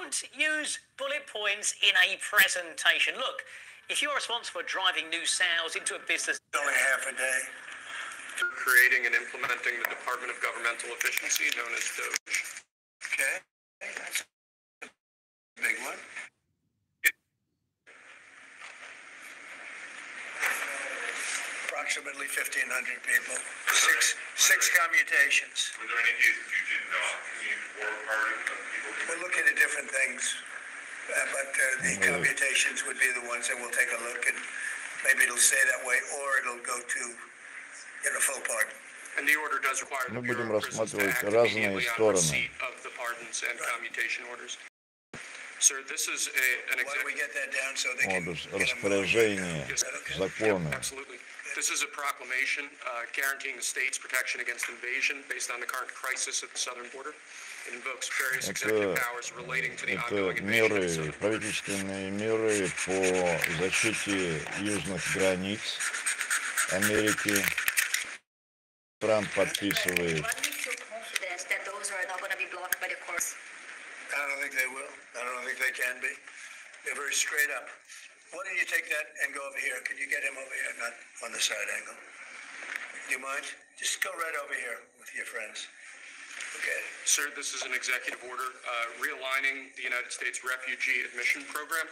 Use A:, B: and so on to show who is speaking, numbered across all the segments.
A: can't use bullet points in a presentation. Look, if you're responsible for driving new sales into a business,
B: only half a day.
C: Creating and implementing the Department of Governmental Efficiency, known as DOGE.
B: Okay, that's a big one. Approximately 1,500 people. Six commutations.
D: Were there any cases you did not need or part of people?
B: We're looking at different things, but the commutations would be the ones that we'll take a look, and maybe it'll stay that way, or it'll go to get a full pardon.
C: And the order does require the
E: Мы
C: Bureau
E: будем
C: of Prisons to
E: рассматривать
C: act
E: разные
C: immediately on
E: стороны.
C: receipt of the pardons and commutation orders. Sir, this is an
B: Why don't we
C: executive
B: get that down so they can
E: Модус
B: get a move?
E: распоряжения, законы.
C: Absolutely. This is a proclamation guaranteeing the state's protection against invasion based on the current crisis at the southern border. It invokes various executive powers relating to the
E: Это
C: ongoing invasion of the
E: меры,
C: southern border.
E: правительственные меры по защите южных границ Америки. Трамп подписывает.
B: I don't think they will. I don't think they can be. They're very straight up. Why don't you take that and go over here? Can you get him over here, not on the side angle? Do you mind? Just go right over here with your friends. Okay.
C: Sir, this is an executive order realigning the United States refugee admission program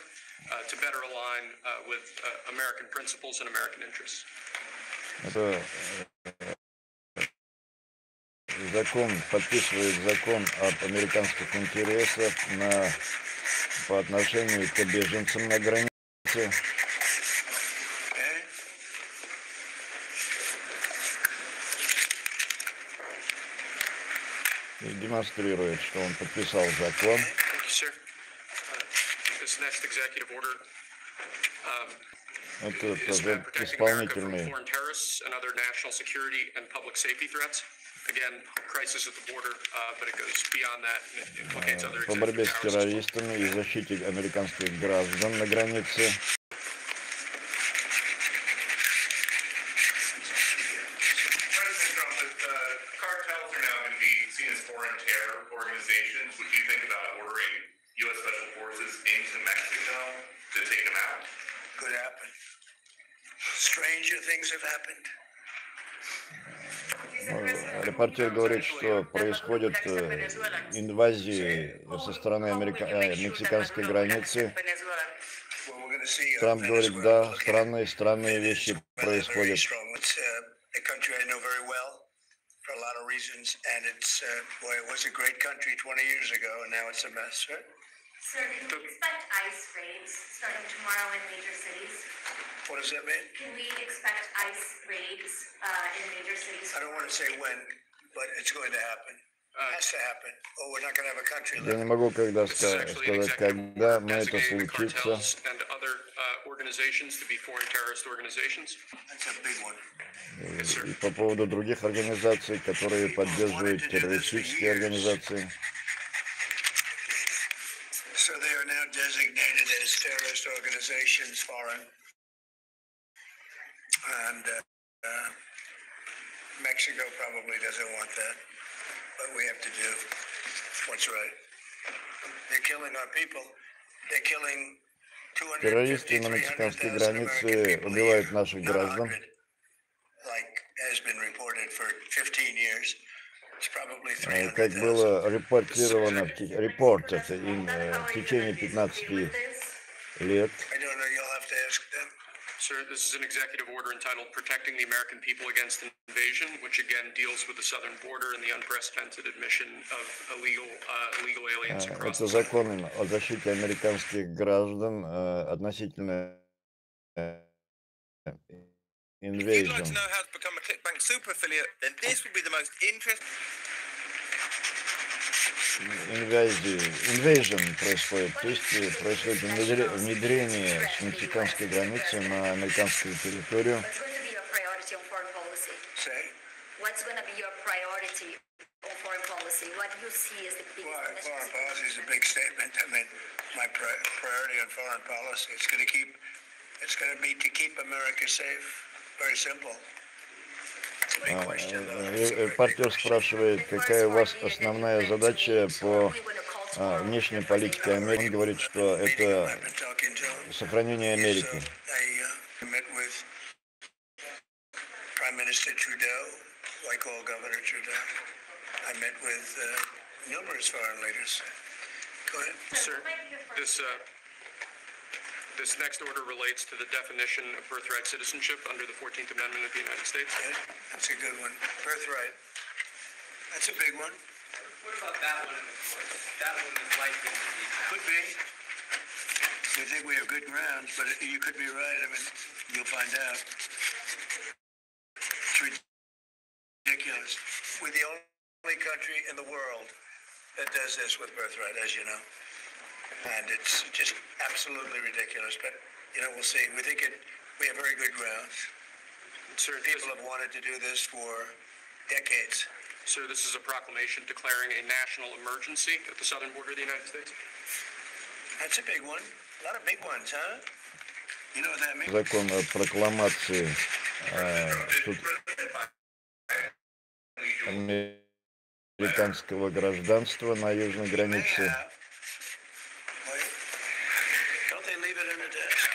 C: to better align with American principles and American interests.
E: Это закон, подписывает закон об американских интересах по отношению к беженцам на границе. И демонстрирует, что он подписал закон. Это исполнительный. По борьбе с террористами и защите американских граждан на границе. Репортер говорит, что происходят инвазии со стороны мексиканской границы. Трамп говорит, да, странные вещи происходят.
F: Sir, can we expect ICE raids starting tomorrow in major cities?
B: What does that mean?
F: Can we expect ICE raids in major cities?
B: I don't want to say when, but it's going to happen. It has to happen. Or we're not going to have a country left.
E: Я не могу сказать, когда, но это случится. И по поводу других организаций, которые поддерживают террористические организации.
B: So they are now designated as terrorist organizations, foreign, and Mexico probably doesn't want that, but we have to do what's right. They're killing our people. They're killing 250,
E: Террористы на мексиканской границе убивают наших граждан.
B: Like has been reported for 15 years.
E: Как было репортировано в течение 15 лет.
C: Sir, this is an executive order entitled Protecting the American People Against Invasion, which again deals with the southern border and the unprecedented admission of illegal aliens across the
E: Это закон о защите американских граждан относительно
G: If you'd like to know how to become a ClickBank super affiliate, then this would be the most interesting.
E: Invasion происходит, то есть происходит внедрение с мексиканской границы на американскую территорию.
F: What's going to be your priority on foreign policy? What do you see as the biggest
B: initiative? Foreign policy is a big statement. I mean, my priority on foreign policy is going to be to keep America safe. Very simple.
E: Репортер спрашивает, какая у вас основная задача по внешней политики Америки. Он говорит, что это сохранение Америки.
C: Sir, this next order relates to the definition of birthright citizenship under the 14th Amendment of the United States.
B: Yeah, that's a good one. Birthright. That's a big one.
H: What about that one? That one is likely to be.
B: Could be. We think we have good grounds, but you could be right. I mean, you'll find out. It's ridiculous. We're the only country in the world that does this with birthright, as you know. And it's just absolutely ridiculous. But, you know, we'll see. We think we have very good grounds.
C: Sir,
B: People have wanted to do this for decades.
C: Sir, this is a proclamation declaring a national emergency at the southern border of the United States.
B: That's a big one. A lot of big ones, huh? You know what that means?
E: Закон о прокламации американского гражданства на южной границе.
B: Don't they leave it in the desk?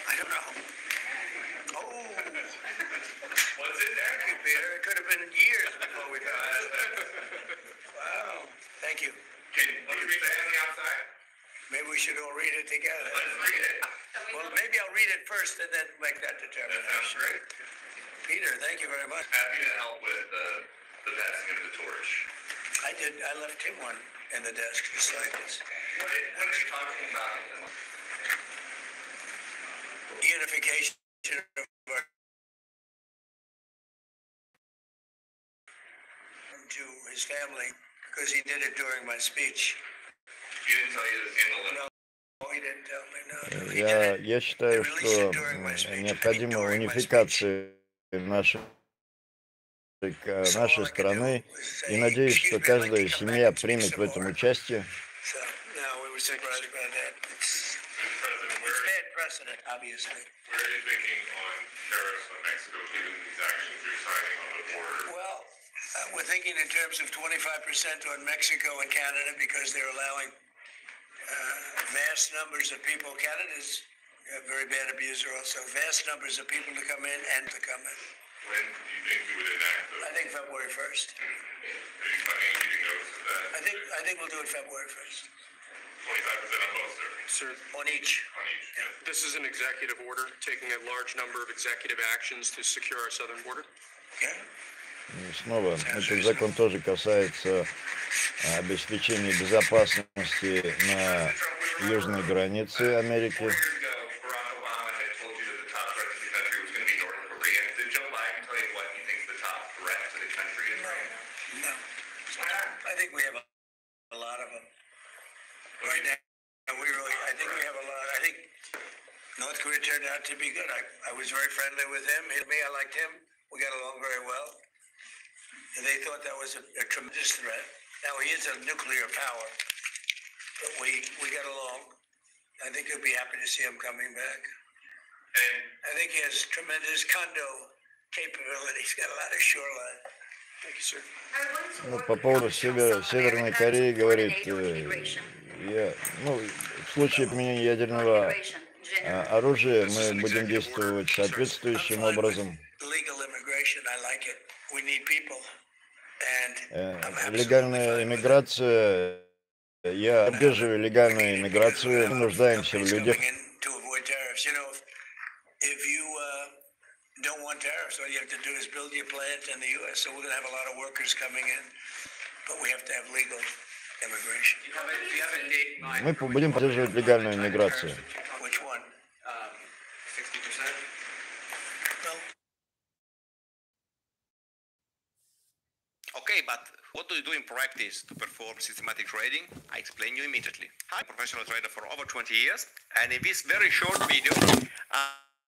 B: I don't know. Oh.
D: What's in there?
B: It could have been years before we got it. Wow. Thank you.
D: Can you read that on the outside?
B: Maybe we should all read it together.
D: Let's read it.
B: Well, maybe I'll read it first and then make that
D: That sounds
B: determination.
D: great.
B: Peter, thank you very much.
D: Happy to help with the passing of the torch.
B: I left him one in the desk just like this.
D: What are you talking about?
B: Unification of our to his family because he did it during my speech.
D: He didn't tell you to handle it.
B: No, he didn't tell me. No. He did it.
E: Я считаю, что необходима унификация нашей страны, и надеюсь, что каждая семья примет в этом участие.
B: So, no, we were surprised by that. It's bad precedent, obviously.
D: Where are you thinking on tariffs on Mexico given these actions you're signing on the border?
B: Well, we're thinking in terms of 25% on Mexico and Canada because they're allowing vast numbers of people. Canada's a very bad abuser also. Vast numbers of people to come in and to come in.
D: When do you think you would enact those?
B: I think February 1st.
D: Are you planning on keeping notes of that?
B: I think we'll do it February 1st.
D: 25% on both, sir.
C: Sir,
B: On each.
D: On each.
B: Yeah.
C: this is an executive order taking a large number of executive actions to secure our southern border.
B: Yeah.
E: И снова, этот закон тоже касается обеспечения безопасности на южной границе Америки.
D: 4 years ago, Barack Obama had told you that the top threat to the country was going to be North Korea. Did Joe Biden tell you what he thinks the top threat to the country is right now?
B: No. I think we have a lot of them. Right now, I think we have a lot. I think North Korea turned out to be good. I was very friendly with him. I liked him. We got along very well. And they thought that was a tremendous threat. Now, he is a nuclear power, but we got along. I think you'll be happy to see him coming back.
D: And
B: I think he has tremendous condo capability. He's got a lot of shoreline.
C: Thank you, sir.
E: Ну, по поводу Северной Кореи говорит, в случае применения ядерного оружия мы будем действовать соответствующим образом.
B: Legal immigration, I like it. We need people. And
E: Легальная иммиграция, я поддерживаю легальную иммиграцию, мы нуждаемся в людях.
B: to avoid tariffs. You know, if you don't want tariffs, all you have to do is build your plant in the U.S. So we're going to have a lot of workers coming in, but we have to have legal immigration.
H: Do you have a date in mind?
E: Мы будем поддерживать легальную иммиграцию.
B: Which one?
H: 60%?
B: No.
I: Okay, but what do you do in practice to perform systematic trading? I explain you immediately. I'm a professional trader for over 20 years, and in this very short video,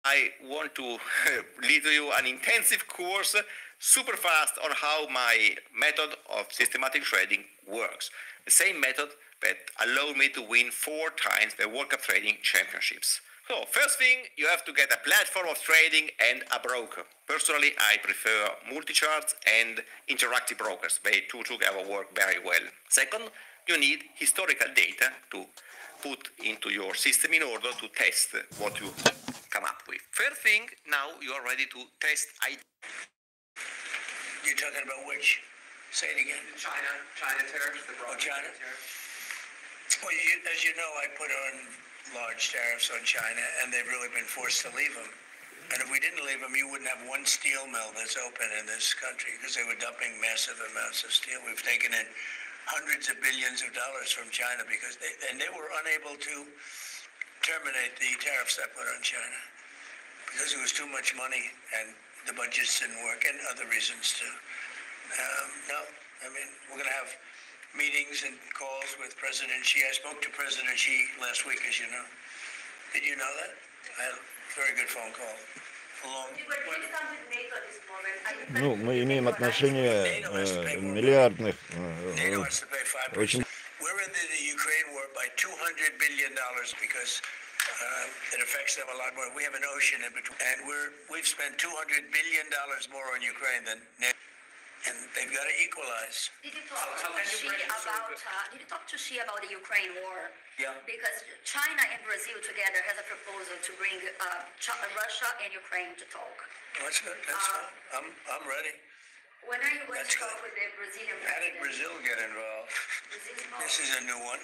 I: I want to lead you an intensive course, super fast, on how my method of systematic trading works. The same method that allowed me to win 4 times the World Cup Trading Championships. So, first thing, you have to get a platform of trading and a broker. Personally, I prefer multi-charts and interactive brokers. They two together work very well. Second, you need historical data to put into your system in order to test what you come up with. First thing, now you are ready to test ID.
B: You're talking about which? Say it again.
H: China tariffs, the broad
B: China?
H: tariffs.
B: Well, as you know, I put on large tariffs on China, and they've really been forced to leave them. And if we didn't leave them, you wouldn't have one steel mill that's open in this country because they were dumping massive amounts of steel. We've taken in hundreds of billions of dollars from China because they were unable to terminate the tariffs I put on China because it was too much money and the budgets didn't work and other reasons too. No, I mean, we're going to have meetings and calls with President Xi. I spoke to President Xi last week, as you know. Did you know that? I had a very good phone call.
E: Ну, мы имеем отношение миллиардных, очень...
B: We're in the Ukraine war by $200 billion because it affects them a lot more. We have an ocean in between, and we've spent $200 billion more on Ukraine than, and they've got to equalize.
F: Did you talk to Xi about the Ukraine war?
B: Yeah.
F: Because China and Brazil together has a proposal to bring Russia and Ukraine to talk.
B: That's good. That's good. I'm ready.
F: When are you going to talk with the Brazilian
B: How did
F: president?
B: Brazil get involved? This is a new one.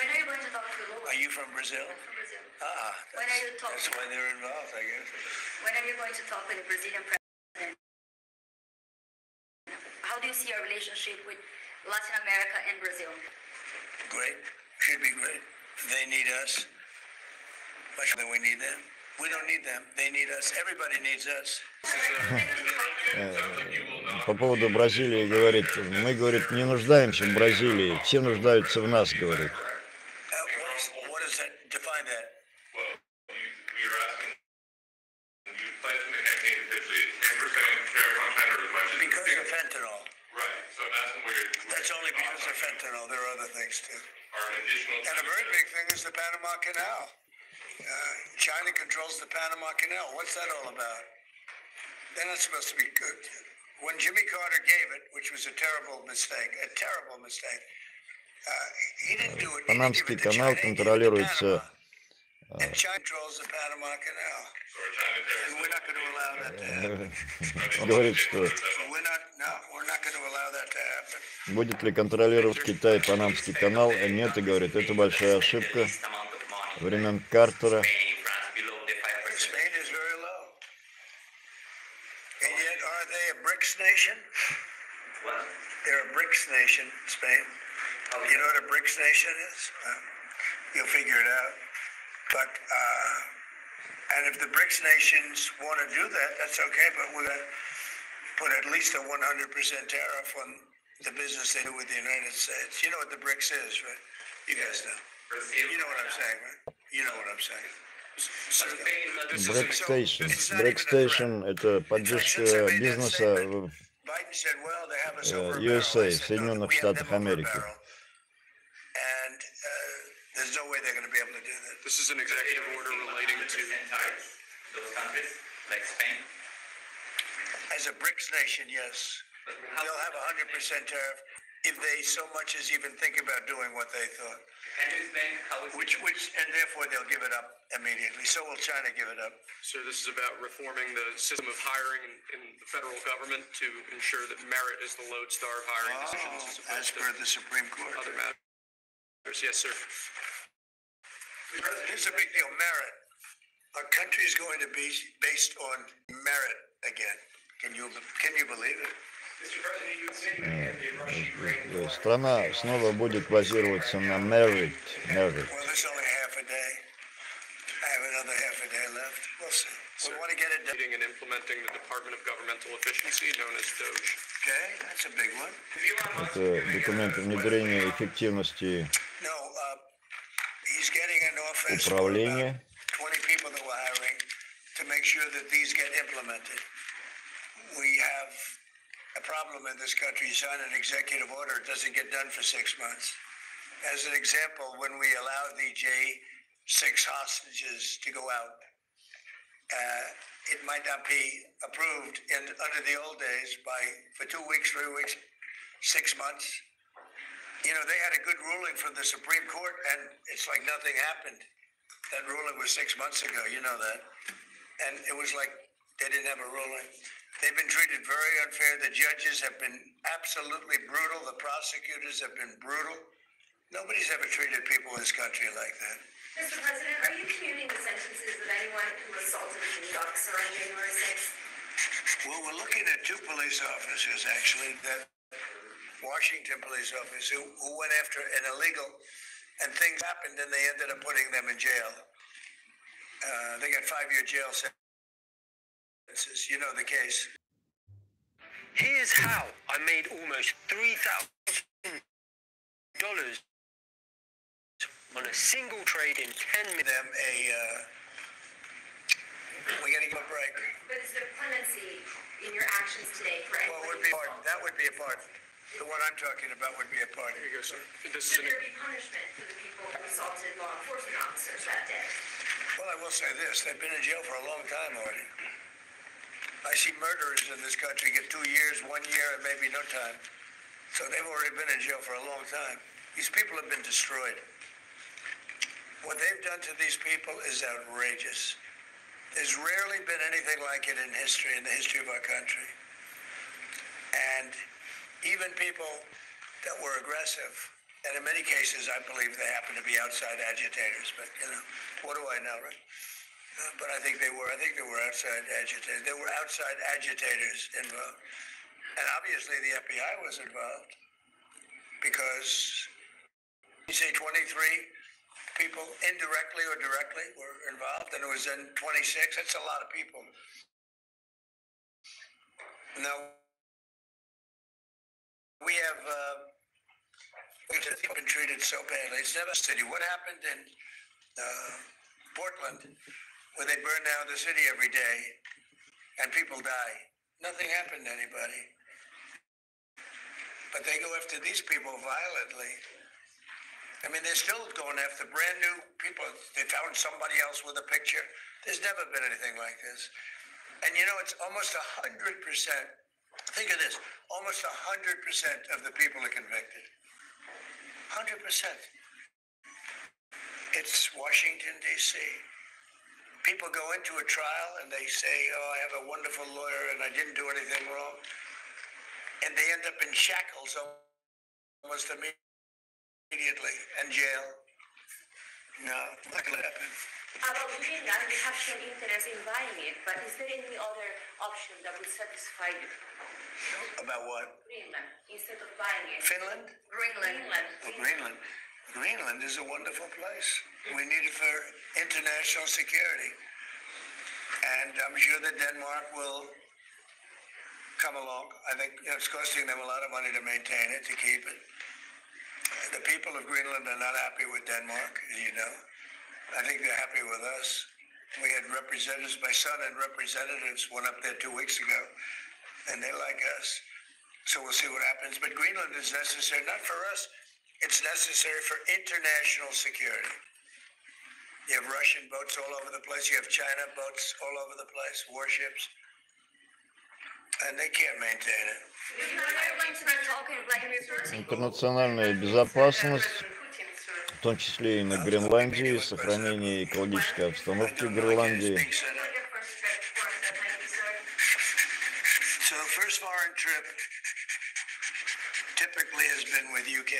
F: When are you going to talk to Lula?
B: Are you from Brazil?
F: I'm from Brazil.
B: That's,
F: When are you talking?
B: that's why they're involved, I guess.
F: When are you going to talk with the Brazilian president? How do you see your relationship with Latin America and Brazil?
B: Great. Should be great. They need us much more than we need them. We don't need them. They need us. Everybody needs us.
E: По поводу Бразилии говорит, мы, говорит, не нуждаемся в Бразилии, все нуждаются в нас, говорит.
B: What does that define that?
D: Well, you're asking, you pledged in the campaign to 10% tariff on China as much as
B: Because of fentanyl.
D: Right, so I'm asking where you're...
B: That's only because of fentanyl. There are other things too.
D: Are an additional...
B: And a very big thing is the Panama Canal. China controls the Panama Canal. What's that all about? They're not supposed to be good. When Jimmy Carter gave it, which was a terrible mistake, he didn't do it.
E: Панамский канал контролируется...
B: And China controls the Panama Canal. And we're not going to allow that to happen.
E: Говорит, что
B: We're not going to allow that to happen.
E: будет ли контролировать Китай Панамский канал? Нет, и говорит, это большая ошибка времен Картера.
B: Spain is very low. And yet, are they a BRICS nation? They're a BRICS nation, Spain. You know what a BRICS nation is? You'll figure it out. But, and if the BRICS nations want to do that, that's okay, but we're going to put at least a 100% tariff on the business they do with the United States. You know what the BRICS is, right? You guys know. You know what I'm saying, right? You know what I'm saying.
E: Брексtation – это поддержка бизнеса в USA, в Соединенных Штатах Америки.
C: This is an executive order relating to
H: those countries, like Spain.
B: As a BRICS nation, yes. They'll have 100% tariff if they so much as even think about doing what they thought.
H: Can you explain how it's...
B: And therefore they'll give it up immediately. So will China give it up.
C: So this is about reforming the system of hiring in the federal government to ensure that merit is the lodestar of hiring decisions
B: As per the Supreme Court.
C: other matters. Yes, sir.
B: Here's a big deal, merit. Our country is going to be based on merit again. Can you believe it?
E: Страна снова будет базироваться на merit.
B: Well, there's only half a day. I have another half a day left. We'll see. We want to get it done.
C: And implementing the Department of Governmental Efficiency, known as DOGE.
B: Okay, that's a big one.
E: Это документ внедрения эффективности
B: No, he's getting an office for
E: управления.
B: 20 people that we're hiring to make sure that these get implemented. We have a problem in this country. You sign an executive order, it doesn't get done for 6 months. As an example, when we allowed the J6 hostages to go out, it might not be approved under the old days for 2 weeks, 3 weeks, 6 months. You know, they had a good ruling from the Supreme Court, and it's like nothing happened. That ruling was 6 months ago, you know that. And it was like they didn't have a ruling. They've been treated very unfair. The judges have been absolutely brutal. The prosecutors have been brutal. Nobody's ever treated people in this country like that.
F: Mr. President, are you commuting the sentences of anyone who assaulted a police officer on January 6th?
B: Well, we're looking at 2 police officers, actually, that Washington police officers who went after an illegal, and things happened, and they ended up putting them in jail. They got 5-year jail sentences. You know the case.
A: Here's how I made almost $3,000 on a single trade in 10 minutes.
B: We got to give a break.
F: But is there clemency in your actions today for anyone?
B: Well, that would be a part. The one I'm talking about would be a part.
C: Here you go, sir.
F: Should there be punishment for the people who assaulted law enforcement officers that day?
B: Well, I will say this. They've been in jail for a long time already. I see murderers in this country get 2 years, 1 year, and maybe no time. So they've already been in jail for a long time. These people have been destroyed. What they've done to these people is outrageous. There's rarely been anything like it in the history of our country. And even people that were aggressive, and in many cases, I believe they happen to be outside agitators, but, you know, what do I know, right? But I think they were outside agitators. There were outside agitators involved. And obviously the FBI was involved because you say 23 people indirectly or directly were involved, and it was in 26. That's a lot of people. Now, we have been treated so badly. It's never a city. What happened in Portland, where they burn down the city every day and people die? Nothing happened to anybody. But they go after these people violently. I mean, they're still going after brand new people. They found somebody else with a picture. There's never been anything like this. And you know, it's almost 100%. Think of this. Almost 100% of the people are convicted. 100%. It's Washington, D.C. People go into a trial and they say, oh, I have a wonderful lawyer and I didn't do anything wrong. And they end up in shackles almost immediately and jail. No, not going to happen.
F: About Greenland, we have shown interest in buying it, but is there any other option that would satisfy you?
B: About what?
F: Greenland, instead of buying it.
B: Finland?
F: Greenland.
B: Well, Greenland. Greenland is a wonderful place. We need it for international security. And I'm sure that Denmark will come along. I think it's costing them a lot of money to maintain it, to keep it. The people of Greenland are not happy with Denmark, as you know. I think they're happy with us. We had representatives, my son and representatives went up there 2 weeks ago, and they like us. So we'll see what happens. But Greenland is necessary, not for us. It's necessary for international security. You have Russian boats all over the place. You have China boats all over the place, warships. And they can't maintain it.
E: Интернациональная безопасность, в том числе и на Гренландии, сохранение экологической обстановки в Гренландии.
B: So the first foreign trip typically has been with UK,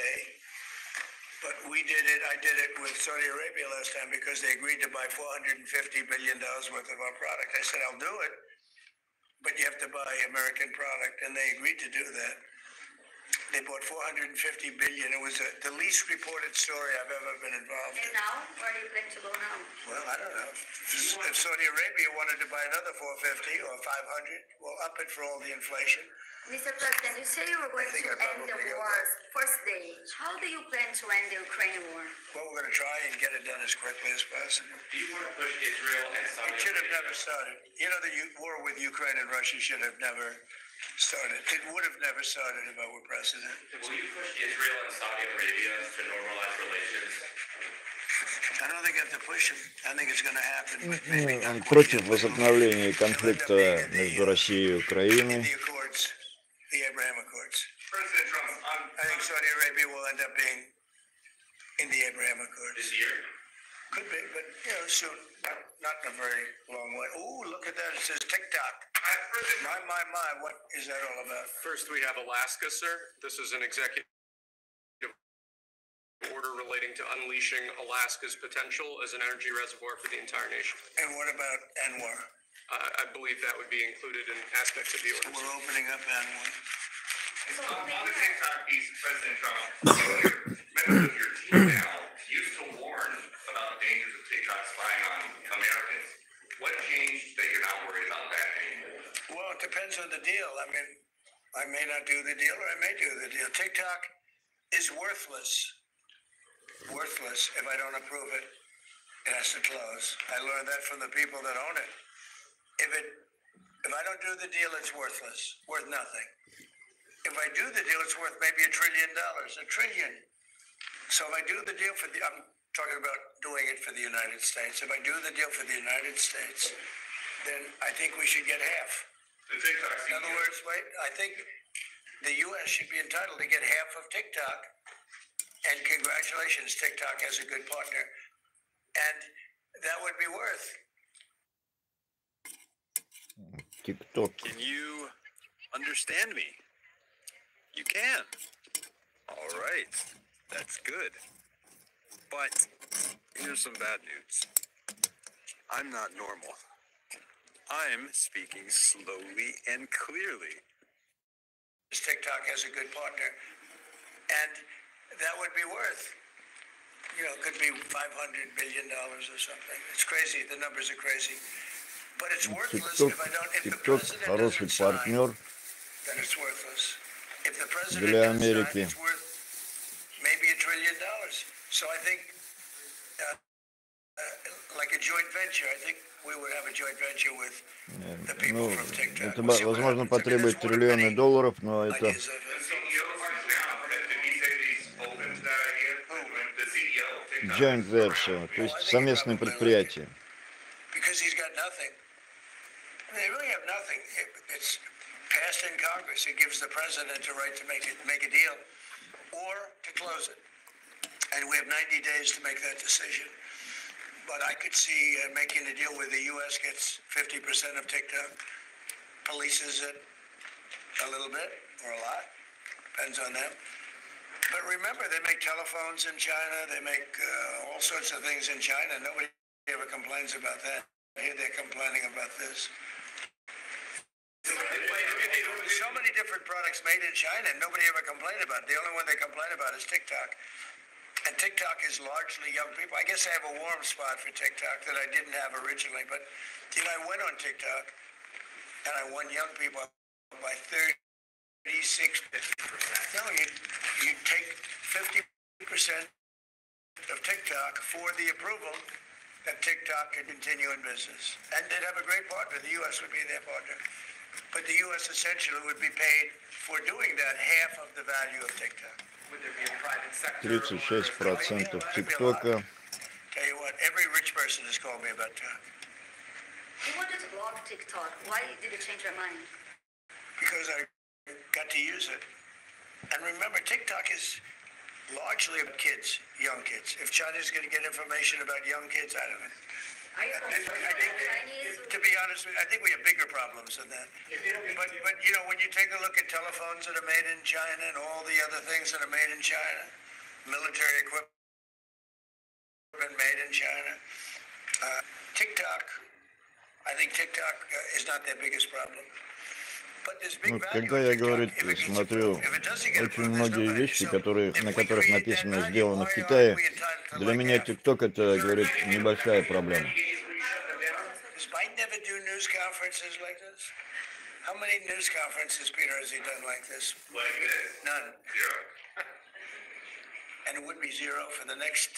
B: but I did it with Saudi Arabia last time because they agreed to buy $450 billion worth of our product. I said, I'll do it, but you have to buy American product, and they agreed to do that. They bought $450 billion. It was the least reported story I've ever been involved in.
F: And now, where do you plan to go now?
B: Well, I don't know. If Saudi Arabia wanted to buy another 450 or 500, we'll up it for all the inflation.
F: Mr. President, you say you were going to end the war's first day. How do you plan to end the Ukrainian war?
B: Well, we're going to try and get it done as quickly as possible.
D: Do you want to push Israel and Saudi
B: It should have
D: Arabia?
B: never started. You know, the war with Ukraine and Russia should have never started. It would have never started if I were president.
D: Will you push Israel and Saudi Arabia to normalize relations?
B: I don't think I have to push them. I think it's going to happen. But maybe not
E: Он против возобновления конфликта между Россией и Украиной.
B: the Accords, the Abraham Accords.
D: President Trump,
B: I think Saudi Arabia will end up being soon. Not in a very long way. Ooh, look at that. It says TikTok. My. What is that all about?
C: First, we have Alaska, sir. This is an executive order relating to unleashing Alaska's potential as an energy reservoir for the entire nation.
B: And what about Anwar?
C: I believe that would be included in aspects of the order.
B: We're opening up Anwar.
D: On the TikTok piece, President Trump, members of your team now used to warn about the dangers of TikTok spying on Americans. What changed that you're not worried about that anymore?
B: Well, it depends on the deal. I mean, I may not do the deal or I may do the deal. TikTok is worthless if I don't approve it. It has to close. I learned that from the people that own it. If I don't do the deal, it's worthless, worth nothing. If I do the deal, it's worth maybe $1 trillion, $1 trillion. So if I do the deal I'm talking about doing it for the United States. If I do the deal for the United States, then I think we should get half. In other words, I think the U.S. should be entitled to get half of TikTok. And congratulations, TikTok has a good partner. And that would be worth.
E: TikTok.
J: Can you understand me? You can. All right. That's good. But here's some bad news. I'm not normal. I'm speaking slowly and clearly.
B: TikTok has a good partner. And that would be worth, it could be $500 billion or something. It's crazy. The numbers are crazy. But it's worthless if I don't, if the president
E: хороший партнер
B: then it's worthless. If the president
E: для
B: doesn't sign,
E: Америки.
B: it's worth maybe $1 trillion. So I think, like a joint venture, I think we would have a joint venture with the people from TikTok.
E: Это, возможно, потребует триллионы долларов, но это... Joint venture, то есть совместное предприятие.
B: Because he's got nothing. They really have nothing. It's passed in Congress. It gives the president the right to make a deal or to close it. And we have 90 days to make that decision. But I could see making a deal where the U.S. gets 50% of TikTok, polices it a little bit or a lot, depends on them. But remember, they make telephones in China. They make all sorts of things in China. Nobody ever complains about that. Here they're complaining about this. There's so many different products made in China, and nobody ever complained about it. The only one they complain about is TikTok. And TikTok is largely young people. I guess I have a warm spot for TikTok that I didn't have originally. But, I went on TikTok, and I won young people by 36%. No, you take 50% of TikTok for the approval that TikTok can continue in business. And they'd have a great partner. The U.S. would be their partner. But the U.S. essentially would be paid for doing that half of the value of TikTok. Would there be a private sector?
E: 36% ТикТока.
B: Tell you what, every rich person has called me about that.
F: You wanted to block TikTok. Why did you change your mind?
B: Because I got to use it. And remember, TikTok is largely about kids, young kids. If China's going to get information about young kids, I don't know. I think, to be honest with you, I think we have bigger problems than that. But when you take a look at telephones that are made in China and all the other things that are made in China, military equipment made in China, TikTok, I think TikTok is not their biggest problem.
E: Когда я, смотрю очень многие вещи, на которых написано «сделано в Китае», для меня TikTok это, небольшая проблема.
B: How many news conferences, Peter, has he done like this? None.
D: Zero.
B: And it would be zero for the next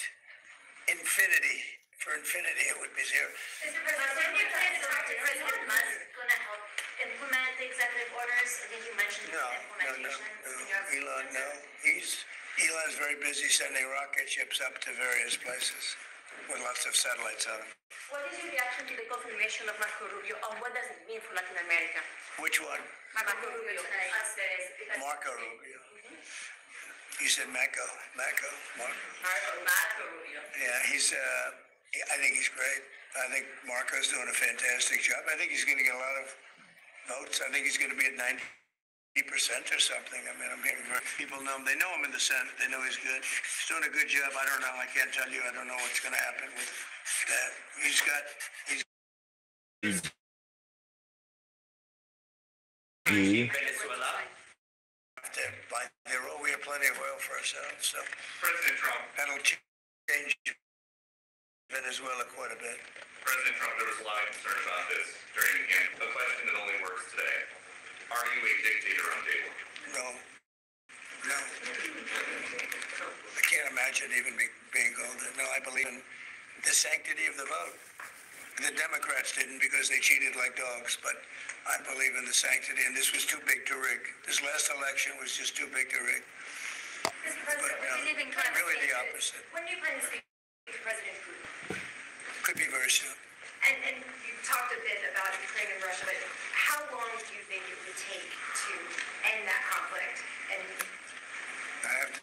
B: infinity. For infinity, it would be zero.
F: Mr. President Musk going to help implement the executive orders? I think you mentioned implementation.
B: Elon, no. Elon's very busy sending rocket ships up to various places with lots of satellites on them.
F: What is your reaction to the confirmation of Marco Rubio, and what does it mean for Latin America?
B: Which one?
F: Marco Rubio.
B: Marco Rubio. You said Marco Rubio.
F: Rubio.
B: Yeah, I think he's great. I think Marco's doing a fantastic job. I think he's going to get a lot of votes. I think he's going to be at 90% or something. I mean, I'm hearing people know him. They know him in the Senate. They know he's good. He's doing a good job. I don't know. I can't tell you. I don't know what's going to happen with that. He's
H: Venezuela.
B: by their oil, we have plenty of oil for ourselves. So
D: President Trump.
B: that'll change Venezuela quite a bit.
D: President Trump, there was a lot of concern about this during the campaign. The question that only works today: are you a dictator on day one?
B: No. I can't imagine even being called that. No, I believe in the sanctity of the vote. The Democrats didn't because they cheated like dogs, but I believe in the sanctity, and this was too big to rig. This last election was just too big to rig. But really the opposite.
F: When do you plan to speak to President Putin?
B: Could be very soon.
F: And you talked a bit about Ukraine and Russia, but how long do you think it would take to end that conflict? And
B: I have to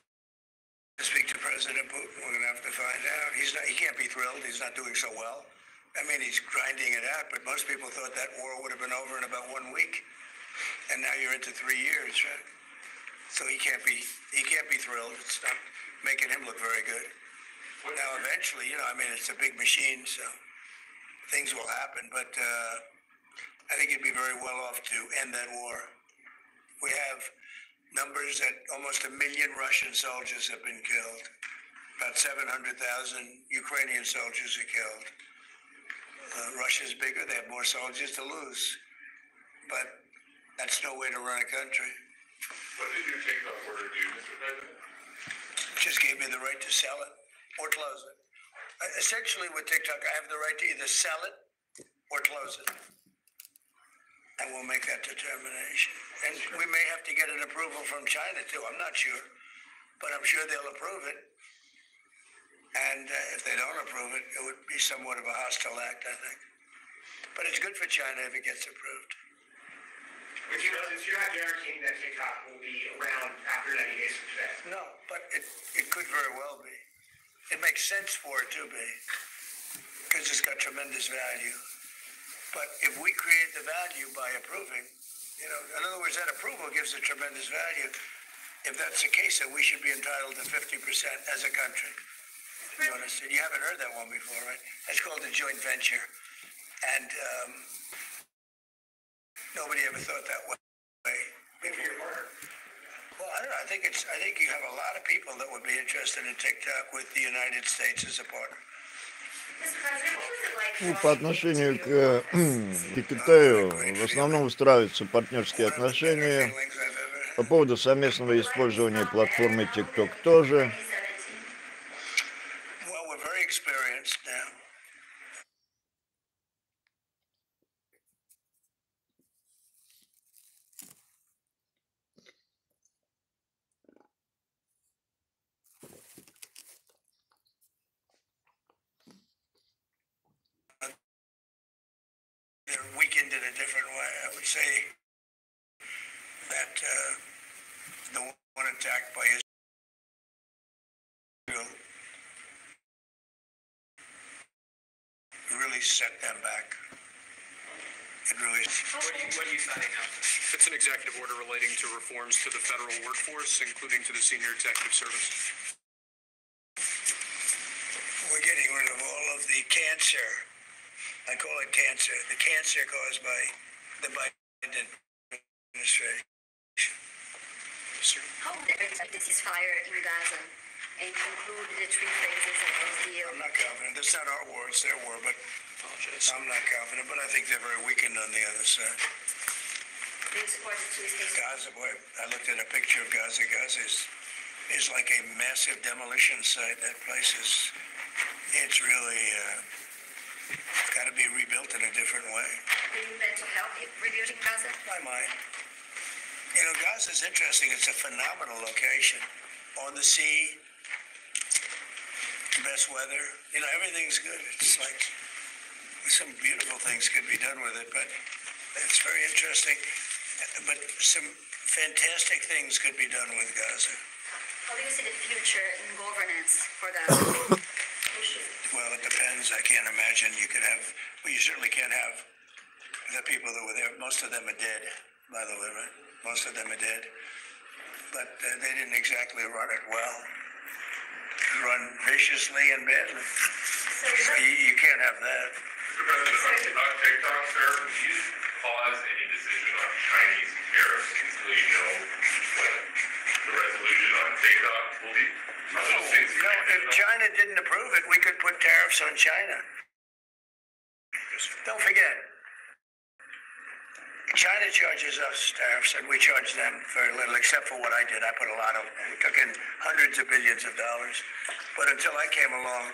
B: speak to President Putin. We're going to have to find out. He can't be thrilled. He's not doing so well. I mean, he's grinding it out, but most people thought that war would have been over in about 1 week. And now you're into 3 years, right? So he can't be thrilled. It's not making him look very good. Now, eventually, I mean, it's a big machine, so things will happen, but I think he'd be very well off to end that war. We have numbers that almost 1 million Russian soldiers have been killed. About 700,000 Ukrainian soldiers are killed. Russia's bigger, they have more soldiers to lose. But that's no way to run a country.
D: What did your TikTok order do, Mr. President?
B: Just gave me the right to sell it or close it. Essentially with TikTok, I have the right to either sell it or close it. And we'll make that determination. And we may have to get an approval from China too, I'm not sure. But I'm sure they'll approve it. And if they don't approve it, it would be somewhat of a hostile act, I think. But it's good for China if it gets approved.
H: But you're not guaranteeing that TikTok will be around after 90 days from today.
B: No, but it could very well be. It makes sense for it to be, because it's got tremendous value. But if we create the value by approving, in other words, that approval gives it tremendous value. If that's the case, then we should be entitled to 50% as a country. You understand? You haven't heard that one before, right? It's called a joint venture. And nobody ever thought that way before. Well, I don't know. I think you have a lot of people that would be interested in TikTok with the United States as a partner.
E: По отношению к Китаю в основном устраиваются партнерские отношения. По поводу совместного использования платформы TikTok тоже.
B: Well, we're very experienced now. They're weakened in a different way. I would say that the one attack by Israel really set them back. It really.
H: What are you signing up?
C: It's an executive order relating to reforms to the federal workforce, including to the senior executive service.
B: We're getting rid of all of the cancer. I call it cancer. The cancer caused by the Biden administration.
F: how would they expect this ceasefire in Gaza and conclude the 3 phases of the deal?
B: I'm not confident. That's not our war, it's their war, but I'm not confident, but I think they're very weakened on the other side.
F: Do you support the 2 states?
B: Gaza, boy, I looked at a picture of Gaza. Gaza is like a massive demolition site. That place it's really got to be rebuilt in a different way.
F: Do you plan to help rebuilding Gaza?
B: I might. Gaza's interesting. It's a phenomenal location. On the sea, best weather. Everything's good. It's like some beautiful things could be done with it, but it's very interesting. But some fantastic things could be done with Gaza.
F: How do you see the future in governance for Gaza?
B: Well, it depends. I can't imagine you could have, well, you certainly can't have the people that were there. Most of them are dead, by the way, right? Most of them are dead. But they didn't exactly run it well. Run viciously and badly. You can't have that.
D: Mr. President, on TikTok, sir, would you pause any decision on Chinese tariffs until you know what the resolution on TikTok will be?
B: No, if China didn't approve it, we could put tariffs on China. Don't forget, China charges us tariffs, and we charge them very little, except for what I did. I put a lot of, took in hundreds of billions of dollars. But until I came along,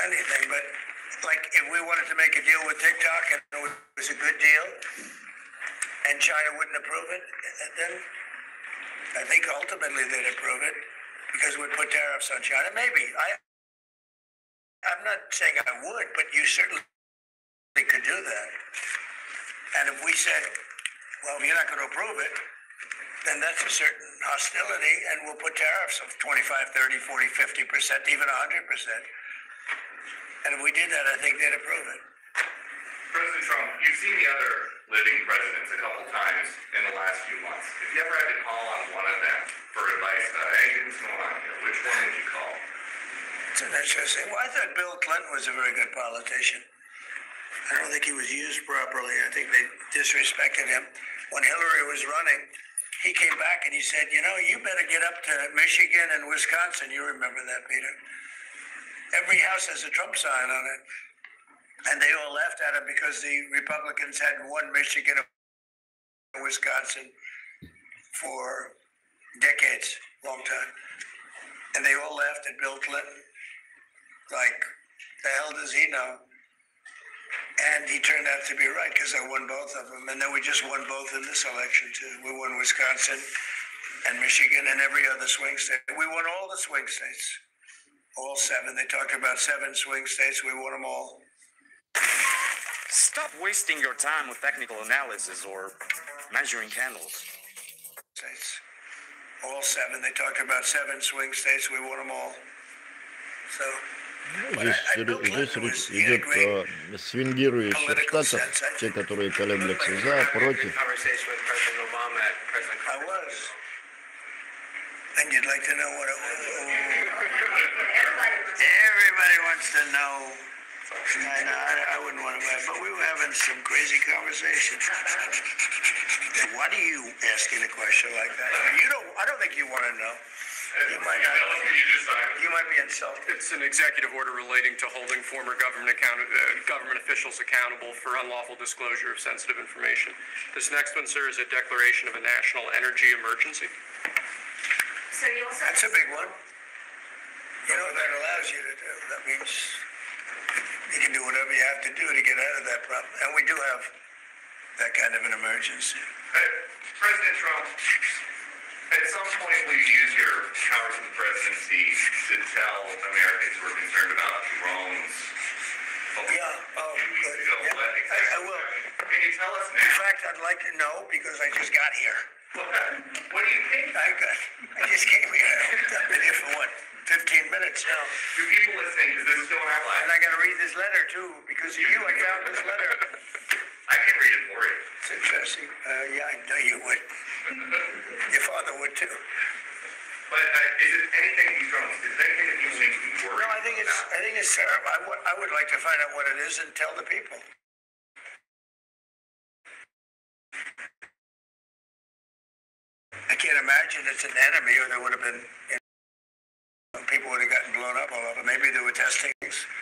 B: anything, but like if we wanted to make a deal with TikTok and it was a good deal, and China wouldn't approve it, then I think ultimately they'd approve it because we'd put tariffs on China. Maybe. I'm not saying I would, but you certainly could do that. And if we said, well, you're not going to approve it, then that's a certain hostility, and we'll put tariffs of 25, 30, 40, 50%, even 100%. And if we did that, I think they'd approve it.
D: President Trump, you've seen the other living presidents a couple times in the last few months. If you ever had to call on one of them for advice, hey, what's going on here? Which one would you call?
B: It's an interesting. Well, I thought Bill Clinton was a very good politician. I don't think he was used properly. I think they disrespected him. When Hillary was running, he came back and he said, you know, you better get up to Michigan and Wisconsin. You remember that, Peter? Every house has a Trump sign on it. And they all laughed at him because the Republicans hadn't won Michigan and Wisconsin for decades, long time. And they all laughed at Bill Clinton. Like, the hell does he know? And he turned out to be right because I won both of them. And then we just won both in this election, too. We won Wisconsin and Michigan and every other swing state. We won all the swing states, all 7. They talked about 7 swing states. We won them all.
K: Stop wasting your time with technical analysis or measuring candles.
B: States. All 7. They talked about 7 swing states. We won them all. So,
E: Здесь речь идет о свингирующих штатах, те, которые колеблются за, против.
B: And you'd like to know what it was? Everybody wants to know. I wouldn't want to, but we were having some crazy conversation. Why do you asking a question like that? I don't think you want to know. You might not. You might be insulted.
C: It's an executive order relating to holding former government officials accountable for unlawful disclosure of sensitive information. This next one, sir, is a declaration of a national energy emergency.
F: So you also
B: That's a big one. You know what that allows you to do? That means you can do whatever you have to do to get out of that problem. And we do have that kind of an emergency.
D: President Trump, at some point will you use your powers of the presidency to tell Americans who are concerned about drones?
B: Yeah, oh, good. Yeah, I will.
D: Can you tell us now?
B: In fact, I'd like to know because I just got here.
D: What do you think?
B: I just came here. I've been here for what, 15 minutes now.
D: Do people listening, because this is still our life?
B: And I got to read this letter too because of you. I found this letter.
D: I can read it for you.
B: It's interesting. Yeah, I know you would. Your father would too.
D: But is it anything these drones? Is it anything that you think you worry?
B: No, I think it's terrible. I would like to find out what it is and tell the people. I can't imagine it's an enemy, or there would have been. People would have gotten blown up all over. Maybe they were testing.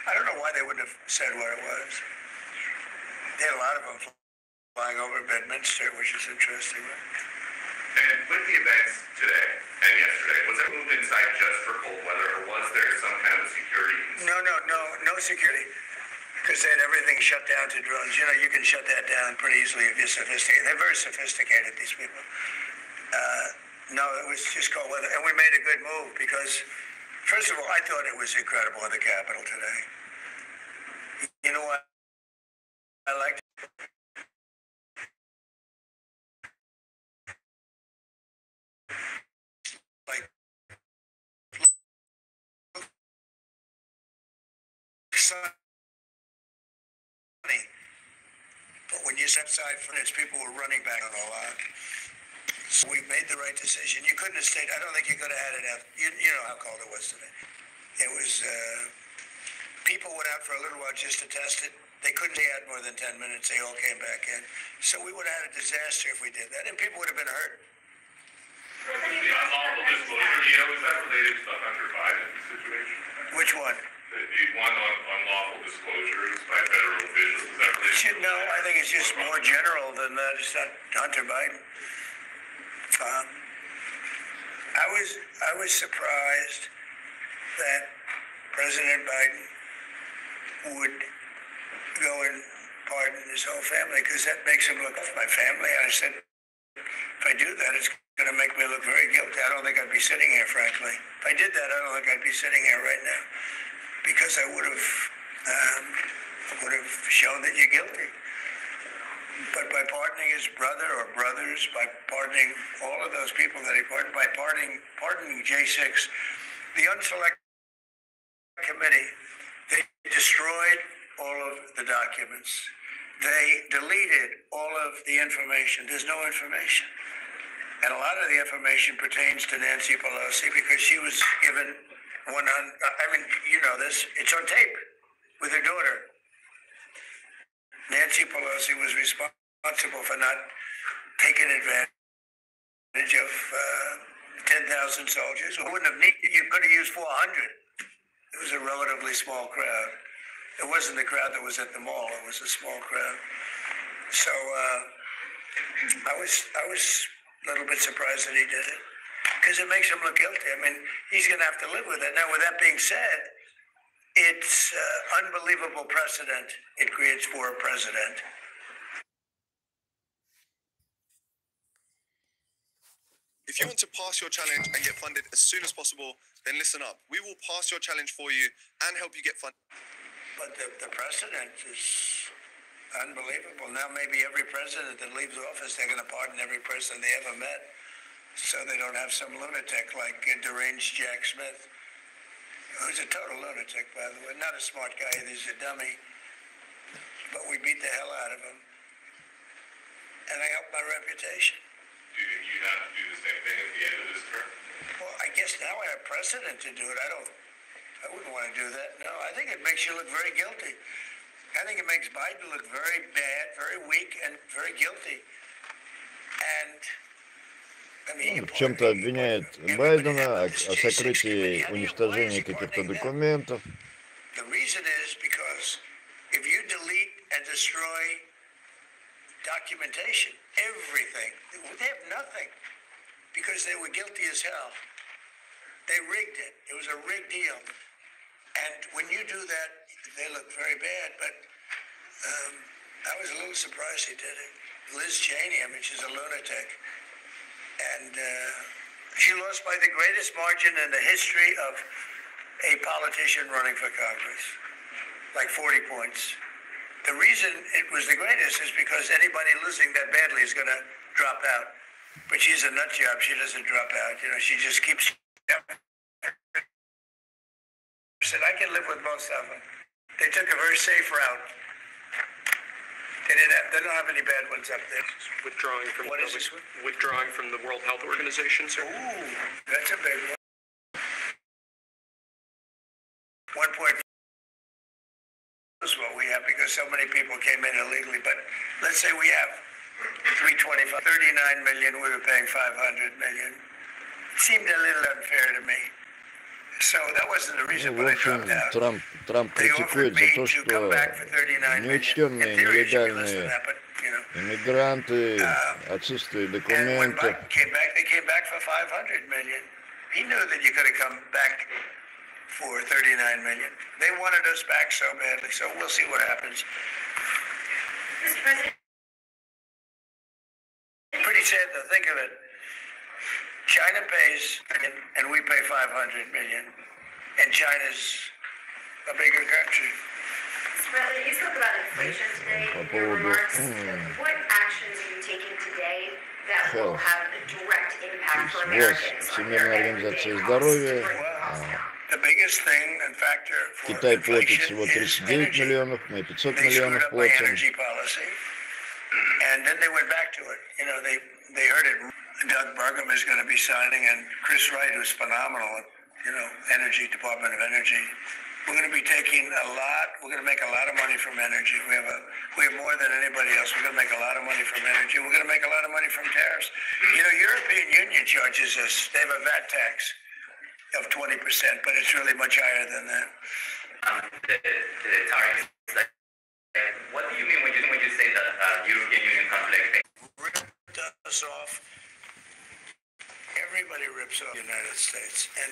B: I don't know why they wouldn't have said what it was. They had a lot of them flying over Bedminster, which is interesting.
D: And with the events today and yesterday, was that moved inside just for cold weather, or was there some kind of security?
B: No security. Because they had everything shut down to drones. You know, you can shut that down pretty easily if you're sophisticated. They're very sophisticated, these people. No, it was just cold weather. And we made a good move because, first of all, I thought it was incredible in the Capitol today. You know what I liked? Like sunny. But when you set aside for this, people were running back on a lot. So we made the right decision. You couldn't have stayed. I don't think you could have had it out. You know how cold it was today. It was, people went out for a little while just to test it. They couldn't stay out more than 10 minutes. They all came back in. So we would have had a disaster if we did that, and people would have been hurt.
D: The unlawful disclosure deal, is that related to the Hunter Biden situation?
B: Which one?
D: The one on unlawful disclosures by federal officials, is that related?
B: No, I think it's just more general than that. It's not Hunter Biden. I was surprised that President Biden would go and pardon his whole family, because that makes him look like my family. I said, if I do that, it's going to make me look very guilty. I don't think I'd be sitting here, frankly. If I did that, I don't think I'd be sitting here right now, because I would have shown that you're guilty. But by pardoning his brother or brothers, by pardoning all of those people that he pardoned, by pardoning J6, the unselect committee, they destroyed all of the documents. They deleted all of the information. There's no information. And a lot of the information pertains to Nancy Pelosi, because she was given 100, I mean, you know this, it's on tape with her daughter. Nancy Pelosi was responsible for not taking advantage of 10,000 soldiers. You could have used 400. It was a relatively small crowd. It wasn't the crowd that was at the mall. It was a small crowd. So I was a little bit surprised that he did it, because it makes him look guilty. I mean, he's going to have to live with it. Now, with that being said, it's unbelievable precedent it creates for a president.
G: If you want to pass your challenge and get funded as soon as possible, then listen up. We will pass your challenge for you and help you get funded.
B: But the precedent is unbelievable. Now maybe every president that leaves office, they're going to pardon every person they ever met, so they don't have some lunatic like deranged Jack Smith, who's a total lunatic, by the way. Not a smart guy, he's a dummy. But we beat the hell out of him. And I helped my reputation.
D: Do you think you'd have to do the same thing at the end of this term?
B: Well, I guess now I have precedent to do it. I wouldn't want to do that. No, I think it makes you look very guilty. I think it makes Biden look very bad, very weak, and very guilty. And
E: В чем-то обвиняет Байдена о сокрытии, уничтожении каких-то документов.
B: The reason is because if you delete and destroy documentation, everything, they have nothing, because they were guilty as hell. They rigged it. It was a rigged deal. And when you do that, they look very bad. But I was a little surprised he did it. Liz Cheney, I mean, she's a lunatic. And she lost by the greatest margin in the history of a politician running for Congress, like 40 points. The reason it was the greatest is because anybody losing that badly is going to drop out. But she's a nut job. She doesn't drop out. You know, she just keeps... Said, I can live with most of them. They took a very safe route. They don't have any bad ones up there.
C: Withdrawing from the World Health Organization, sir.
B: Ooh, that's a big one. 1.4 is what we have, because so many people came in illegally. But let's say we have 325, 39 million. We were paying 500 million. It seemed a little unfair to me. So that wasn't the reason, but I dropped out.
E: Трамп критикует за то, что неучтенные, нелегальные иммигранты, отсутствие документов.
B: They came back for 500 million. He knew that you could have come back for 39 million. They wanted us back so badly, so we'll see what happens. Pretty sad to think of it. China pays, and we pay 500 million, and China's a bigger country.
F: You spoke about inflation today in your remarks. What actions are you taking today that will have a direct impact for Americans?
E: Всемирная организация здоровья Китай платит всего 39 миллионов, мы 500 миллионов платим.
B: Doug Burgum is going to be signing, and Chris Wright, who's phenomenal, Energy Department of Energy. We're going to be taking a lot. We're going to make a lot of money from energy. We have more than anybody else. We're going to make a lot of money from energy. We're going to make a lot of money from tariffs. European Union charges us. They have a VAT tax of 20%, but it's really much higher than that.
D: The tariffs. What do you mean when you say the European Union conflict?
B: Ripped us off. Everybody rips off the United States, and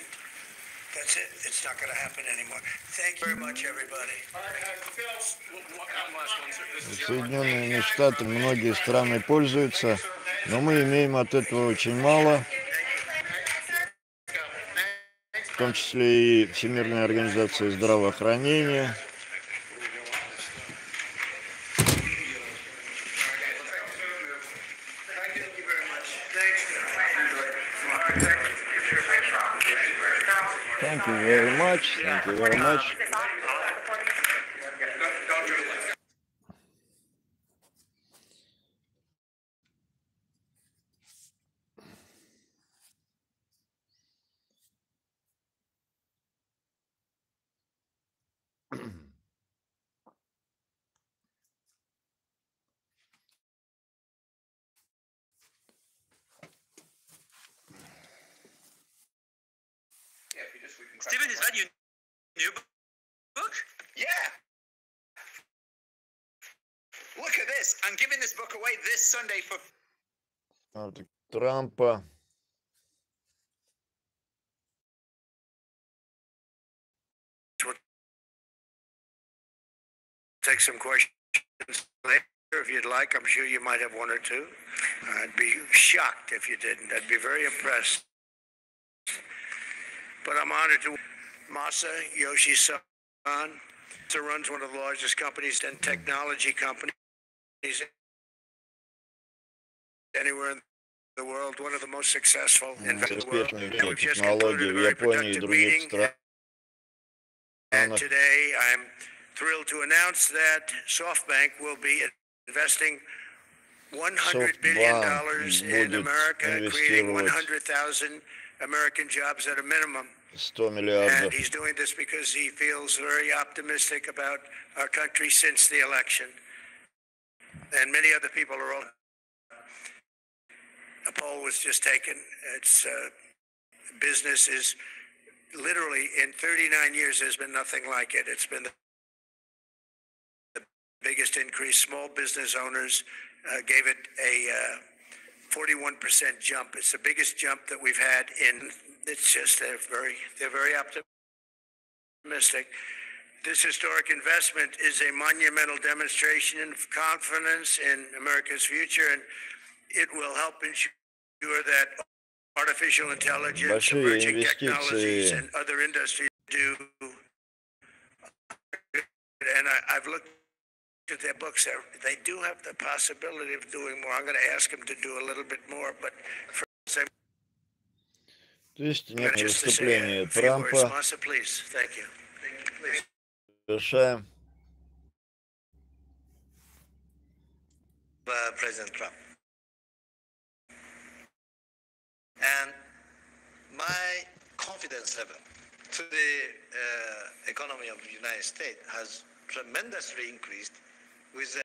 B: that's it. It's not going to happen anymore. Thank you very much, everybody.
E: Соединенными Штатами многие страны пользуются, но мы имеем от этого очень мало, в том числе и Всемирная организация здравоохранения. Thank you very much. Thank you very much.
L: Steven, is that your new book?
H: Yeah. Look at this. I'm giving this book away this Sunday for...
E: Трампа.
B: Take some questions later if you'd like. I'm sure you might have one or two. I'd be shocked if you didn't. I'd be very impressed. But I'm honored to Masa Yoshi-san, who runs one of the largest companies and technology companies anywhere in the world, one of the most successful in the world. And we've just concluded a very productive meeting. And today I'm thrilled to announce that SoftBank will be investing $100 billion in America, creating 100,000 American jobs at a minimum.
E: 100 миллиардов.
B: And he's doing this because he feels very optimistic about our country since the election. And many other people are all. A poll was just taken. It's business is literally in 39 years. There's been nothing like it. It's been the biggest increase. Small business owners gave it a 41% jump. It's the biggest jump that we've had in. It's just they're very optimistic. This historic investment is a monumental demonstration of confidence in America's future, and it will help ensure that artificial intelligence, emerging technologies, and other industries do. And I've looked at their books. They do have the possibility of doing more. I'm going to ask them to do a little bit more, but for
E: То есть некое выступление Трампа. Завершаем.
B: President Trump. And my confidence level to the economy of the United States has tremendously increased with